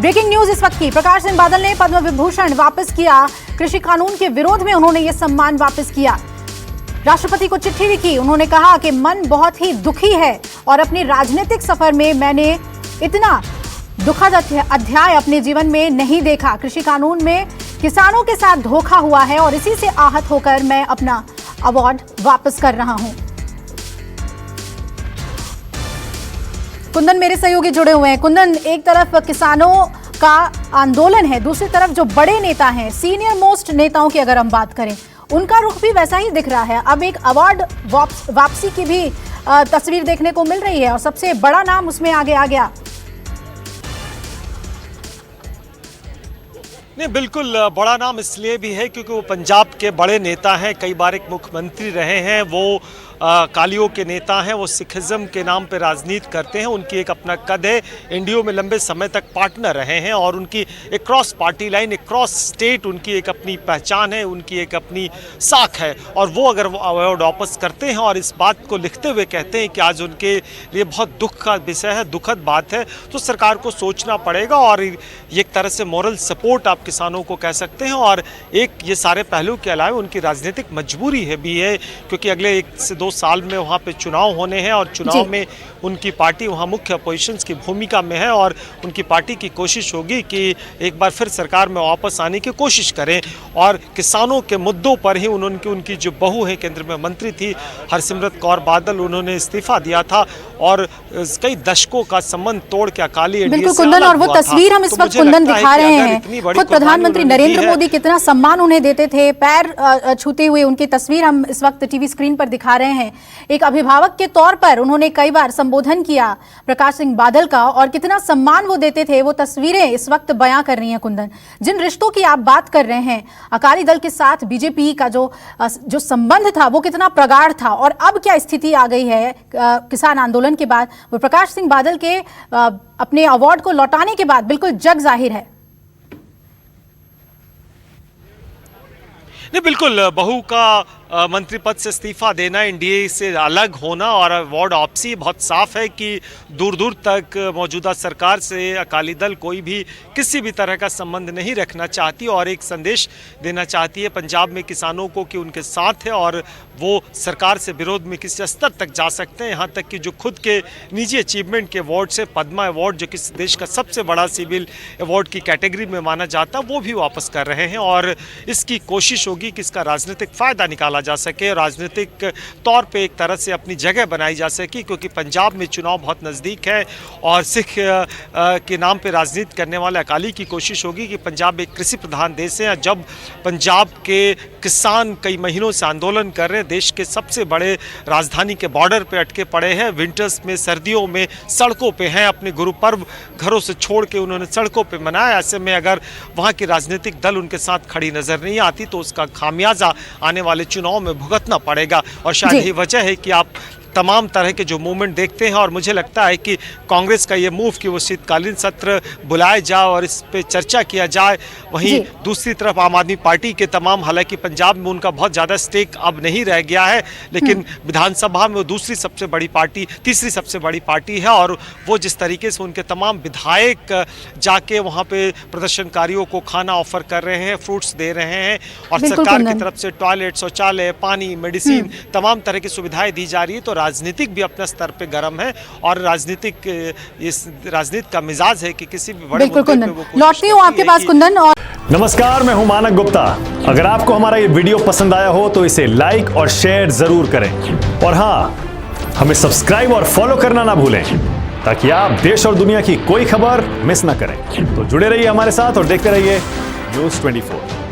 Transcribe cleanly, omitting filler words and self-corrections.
Breaking news इस वक्त की। प्रकाश सिंह बादल ने पद्म विभूषण वापस किया। कृषि कानून के विरोध में उन्होंने ये सम्मान वापस किया। राष्ट्रपति को चिट्ठी लिखी। उन्होंने कहा कि मन बहुत ही दुखी है और अपने राजनीतिक सफर में मैंने इतना दुखद अध्याय अपने जीवन में नहीं देखा। कृषि कानून में किसानों के साथ धोखा हुआ है और इसी से आहत होकर मैं अपना अवार्ड वापस कर रहा हूं। कुंदन मेरे सहयोगी जुड़े हुए हैं। कुंदन, एक तरफ किसानों का आंदोलन है, दूसरी तरफ जो बड़े नेता हैं, सीनियर मोस्ट नेताओं की अगर हम बात करें, उनका रुख भी वैसा ही दिख रहा है। अब एक अवार्ड वापसी की भी तस्वीर देखने को मिल रही है और सबसे बड़ा नाम उसमें आगे आ गया। नहीं, बिल्कुल बड़ा नाम इसलिए भी है क्योंकि वो पंजाब के बड़े नेता हैं, कई बार एक मुख्यमंत्री रहे हैं, वो कालियों के नेता हैं, वो सिखिज्म के नाम पे राजनीति करते हैं, उनकी एक अपना कद है, एनडीओ में लंबे समय तक पार्टनर रहे हैं और उनकी एक क्रॉस पार्टी लाइन, एक क्रॉस स्टेट उनकी एक अपनी पहचान है, उनकी एक अपनी साख है। और वो अगर वो अवार्ड वापस करते हैं और इस बात को लिखते हुए कहते हैं कि आज उनके लिए बहुत दुख का विषय है, दुखद बात है, तो सरकार को सोचना पड़ेगा और एक तरह से मॉरल सपोर्ट आप किसानों को कह सकते हैं। और एक ये सारे पहलू के अलावा उनकी राजनीतिक मजबूरी है भी है क्योंकि अगले 1 से 2 साल में वहाँ पे चुनाव होने हैं और चुनाव में उनकी पार्टी वहाँ मुख्य अपोजिशंस की भूमिका में है और उनकी पार्टी की कोशिश होगी कि एक बार फिर सरकार में वापस आने की कोशिश करें। और किसानों के मुद्दों पर ही उनकी जो बहू है, केंद्र में मंत्री थी हरसिमरत कौर बादल, उन्होंने इस्तीफा दिया था और कई दशकों का संबंध तोड़ के अकाली एनडीए से कुंदन, और वो तस्वीर हम इस वक्त कुंदन दिखा रहे हैं, खुद प्रधानमंत्री नरेंद्र मोदी कितना सम्मान उन्हें देते थे, पैर छूते हुए उनकी तस्वीर हम इस वक्त टीवी स्क्रीन पर दिखा रहे हैं। एक अभिभावक के तौर पर उन्होंने कई बार संबोधन किया प्रकाश सिंह बादल का और कितना सम्मान वो देते थे, वो तस्वीरें इस वक्त बयां कर रही हैं। कुंदन, जिन रिश्तों की आप बात कर रहे हैं, अकाली दल के साथ बीजेपी का जो संबंध था वो कितना प्रगाढ़ था और अब क्या स्थिति आ गई है किसान आंदोलन के बाद, वो प्रकाश सिंह बादल के अपने अवार्ड को लौटाने के बाद बिल्कुल जग जाहिर है। नहीं, बिल्कुल बहू का मंत्री पद से इस्तीफा देना, एनडीए से अलग होना और अवार्ड वापसी बहुत साफ है कि दूर दूर तक मौजूदा सरकार से अकाली दल कोई भी किसी भी तरह का संबंध नहीं रखना चाहती और एक संदेश देना चाहती है पंजाब में किसानों को कि उनके साथ है और वो सरकार से विरोध में किसी स्तर तक जा सकते हैं। यहाँ तक कि जो खुद के निजी अचीवमेंट के अवार्ड से पद्मा अवार्ड, जो किसी देश का सबसे बड़ा सिविल अवार्ड की कैटेगरी में माना जाता, वो भी वापस कर रहे हैं और इसकी कोशिश होगी कि इसका राजनीतिक फ़ायदा निकाला जा सके, राजनीतिक तौर पे एक तरह से अपनी जगह बनाई जा सके क्योंकि पंजाब में चुनाव बहुत नज़दीक है और सिख के नाम पे राजनीति करने वाले अकाली की कोशिश होगी कि पंजाब एक कृषि प्रधान देश है। जब पंजाब के किसान कई महीनों से आंदोलन कर रहे हैं, देश के सबसे बड़े राजधानी के बॉर्डर पे अटके पड़े हैं, विंटर्स में, सर्दियों में सड़कों पे हैं, अपने गुरु पर्व घरों से छोड़ के उन्होंने सड़कों पे मनाया। ऐसे में अगर वहाँ की राजनीतिक दल उनके साथ खड़ी नज़र नहीं आती तो उसका खामियाजा आने वाले चुनाव में भुगतना पड़ेगा और शायद यही वजह है कि आप तमाम तरह के जो मूवमेंट देखते हैं और मुझे लगता है कि कांग्रेस का ये मूव कि वो शीतकालीन सत्र बुलाए जाए और इस पे चर्चा किया जाए, वहीं दूसरी तरफ आम आदमी पार्टी के तमाम, हालांकि पंजाब में उनका बहुत ज़्यादा स्टेक अब नहीं रह गया है, लेकिन विधानसभा में वो दूसरी सबसे बड़ी पार्टी, तीसरी सबसे बड़ी पार्टी है और वो जिस तरीके से उनके तमाम विधायक जाके वहाँ पे प्रदर्शनकारियों को खाना ऑफर कर रहे हैं, फ्रूट्स दे रहे हैं और सरकार की तरफ से टॉयलेट, शौचालय, पानी, मेडिसिन, तमाम तरह की सुविधाएं दी जा रही है। तो राजनीतिक भी अपने स्तर पे गर्म है और इस राजनीति का मिजाज है कि किसी भी बड़े मुद्दे पे वो लौटती हूं आपके पास कुंदन। और नमस्कार, मैं हूं मानक गुप्ता। अगर आपको हमारा ये वीडियो पसंद आया हो तो इसे लाइक और शेयर जरूर करें और हाँ, हमें सब्सक्राइब और फॉलो करना ना भूलें ताकि आप देश और दुनिया की कोई खबर मिस ना करें। तो जुड़े रहिए हमारे साथ और देखते रहिए न्यूज़ 24।